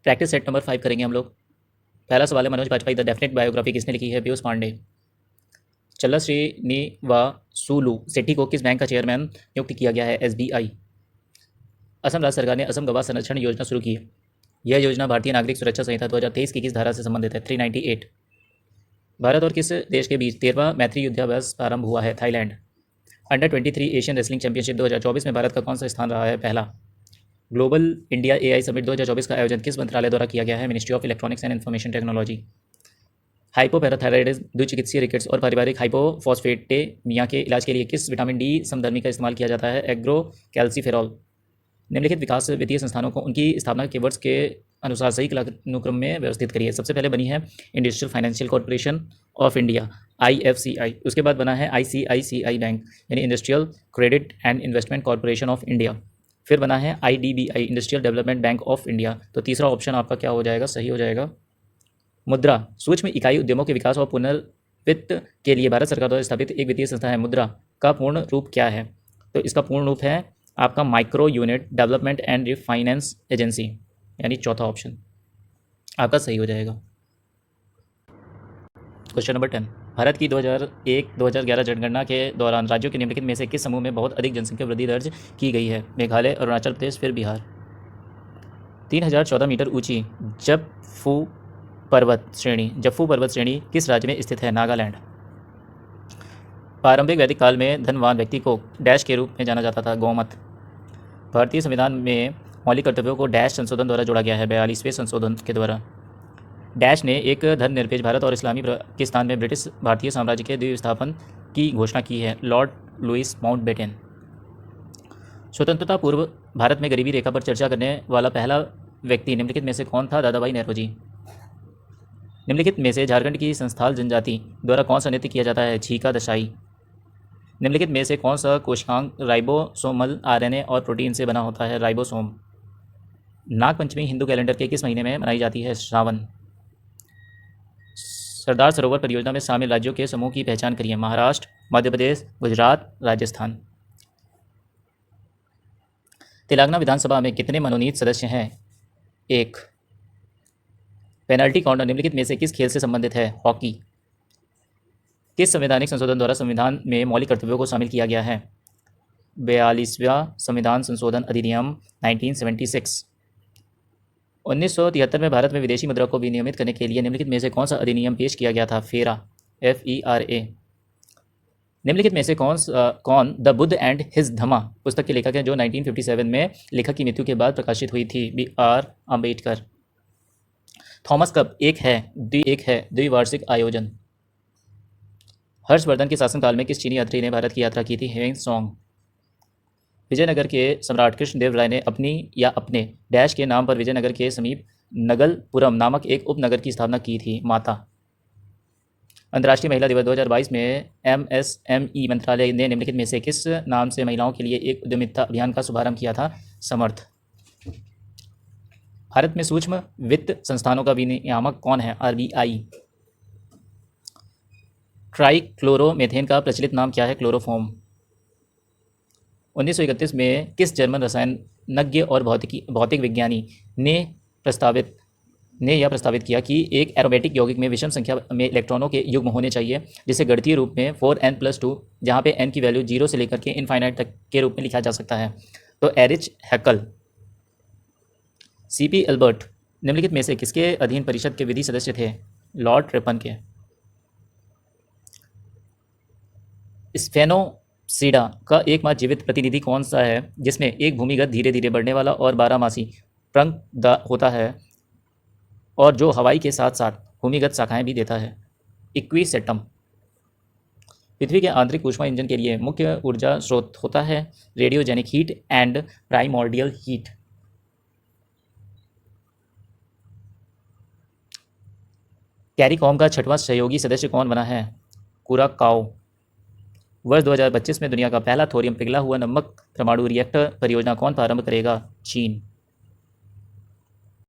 Practice set number 5 करेंगे हम लोग। पहला सवाल है, Manoj Bajpayee the definite biography किसने लिखी है? पीयूष पांडे। चल्ला श्रीनिवासुलु सेठी को किस बैंक का चेयरमैन नियुक्त किया गया है? एसबीआई। असम राज्य सरकार ने असम गवाह संरक्षण योजना शुरू की है। यह योजना भारतीय नागरिक सुरक्षा संहिता 2023 की किस धारा से संबंधित है? 398। भारत और किस देश के बीच 13वां मैत्री युद्धाभ्यास प्रारंभ हुआ है? Thailand. Under 23 Asian wrestling championship 2024 में भारत का कौन सा स्थान रहा है? पहला। ग्लोबल इंडिया एआई समिट 2024 का आयोजन किस मंत्रालय द्वारा किया गया है? Ministry of electronics and information technology. Hypoparathyroidism, द्विचिकित्सीय रिकेट्स और पारिवारिक हाइपोफॉस्फेटेमिया के इलाज के लिए किस विटामिन डी समधर्मी का इस्तेमाल किया जाता है? एग्रोकैल्सिफेरॉल। निम्नलिखित विकास वित्तीय संस्थानों को उनकी स्थापना के वर्ष के अनुसार सही कालानुक्रम में व्यवस्थित करिए। सबसे पहले बनी है industrial financial corporation of India, IFCI. उसके बाद बना है आईसीआईसीआई बैंक यानी industrial credit and investment corporation of India. फिर बना है IDBI, industrial development bank of India. तो तीसरा ऑप्शन आपका क्या हो जाएगा? सही हो जाएगा। मुद्रा सूक्ष्म इकाई उद्यमों के विकास और पुनर्वित्त के लिए भारत सरकार द्वारा स्थापित एक वित्तीय संस्था है। मुद्रा का पूर्ण रूप क्या है? तो इसका पूर्ण रूप है आपका micro unit development and refinance agency, यानी चौथा ऑप्शन आपका सही हो जाएगा। क्वेश्चन नंबर 10, भारत की 2001-2011 जनगणना के दौरान राज्यों के निम्नलिखित में से किस समूह में बहुत अधिक जनसंख्या वृद्धि दर्ज की गई है? मेघालय, अरुणाचल प्रदेश, फिर बिहार। 3014 मीटर ऊंची जफ्फू पर्वत श्रेणी किस राज्य में स्थित है? नागालैंड। प्रारंभिक वैदिक काल में धनवान व्यक्ति को डैश के रूप में जाना जाता था? गौमत। भारतीय संविधान में मौलिक कर्तव्यों को डैश संशोधन द्वारा जोड़ा गया है? 42वें संशोधन के द्वारा। डैश ने एक धर्मनिरपेक्ष भारत और इस्लामी पाकिस्तान में ब्रिटिश भारतीय साम्राज्य के द्विस्थापन की घोषणा की है? Lord Louis Mountbatten. स्वतंत्रता पूर्व भारत में गरीबी रेखा पर चर्चा करने वाला पहला व्यक्ति निम्नलिखित में से कौन था? दादाभाई नेहरू जी। निम्नलिखित में से झारखंड की संस्थाल जनजाति द्वारा कौन सा नृत्य किया जाता है? झीका दशाई। निम्नलिखित में से कौन सा कोशिकांग राइबोसोमल आरएनए और प्रोटीन से बना होता है? राइबोसोम। नागपंचमी हिंदू कैलेंडर के किस महीने में मनाई जाती है? श्रावण। सरदार सरोवर परियोजना में शामिल राज्यों के समूह की पहचान करिए? महाराष्ट्र, मध्य प्रदेश, गुजरात, राजस्थान। तेलंगाना विधानसभा में कितने मनोनीत सदस्य हैं? 1। पेनल्टी कॉर्नर निम्नलिखित में से किस खेल से संबंधित है? हॉकी। किस संवैधानिक संशोधन द्वारा संविधान में मौलिक कर्तव्यों को शामिल किया गया है? 42वां संविधान संशोधन अधिनियम 1976। 1973 में भारत में विदेशी मुद्रा को विनियमित करने के लिए निम्नलिखित में से कौन सा अधिनियम पेश किया गया था? फेरा, FERA। निम्नलिखित में से कौन द बुद्ध एंड हिज धम्मा पुस्तक के लेखक हैं जो 1957 में लेखक की मृत्यु के बाद प्रकाशित हुई थी? BR अम्बेडकर। थॉमस कप एक है द्विवार्षिक आयोजन। हर्षवर्धन के शासनकाल में किस चीनी यात्री ने भारत की यात्रा की थी? हेंग सॉन्ग। विजयनगर के सम्राट कृष्णदेव राय ने अपने डैश के नाम पर विजयनगर के समीप नगलपुरम नामक एक उपनगर की स्थापना की थी? माता। अंतर्राष्ट्रीय महिला दिवस 2022 में MSME मंत्रालय ने निम्नलिखित में से किस नाम से महिलाओं के लिए एक उद्यमिता अभियान का शुभारंभ किया था? समर्थ। भारत में सूक्ष्म वित्त संस्थानों का विनियामक कौन है? RBI। ट्राइक्लोरोमेथेन का प्रचलित नाम क्या है? क्लोरोफॉर्म। 1931 में किस जर्मन रसायनज्ञ और भौतिक विज्ञानी ने प्रस्तावित किया कि एक एरोमेटिक यौगिक में विषम संख्या में इलेक्ट्रॉनों के युग्म होने चाहिए जिसे गणितीय रूप में 4n+2 जहाँ पे n की वैल्यू 0 से लेकर के इनफाइनाइट तक के रूप में लिखा जा सकता है? तो एरिच हैकल। CP एल्बर्ट निम्नलिखित में से किसके अधीन परिषद के विधि सदस्य थे? लॉर्ड रिपन के। स्फेनोसीडा का एकमात्र जीवित प्रतिनिधि कौन सा है जिसमें एक भूमिगत धीरे धीरे बढ़ने वाला और 12 प्रंख होता है और जो हवाई के साथ साथ भूमिगत शाखाएं भी देता है? इक्विसेटम। पृथ्वी के आंतरिक ऊष्मा इंजन के लिए मुख्य ऊर्जा स्रोत होता है? Radiogenic heat and primordial heat. CARICOM का 6वां सहयोगी सदस्य कौन बना है? कुराकाओ। वर्ष 2025 में दुनिया का पहला थोरियम पिघला हुआ नमक परमाणु रिएक्टर परियोजना कौन प्रारंभ करेगा? चीन।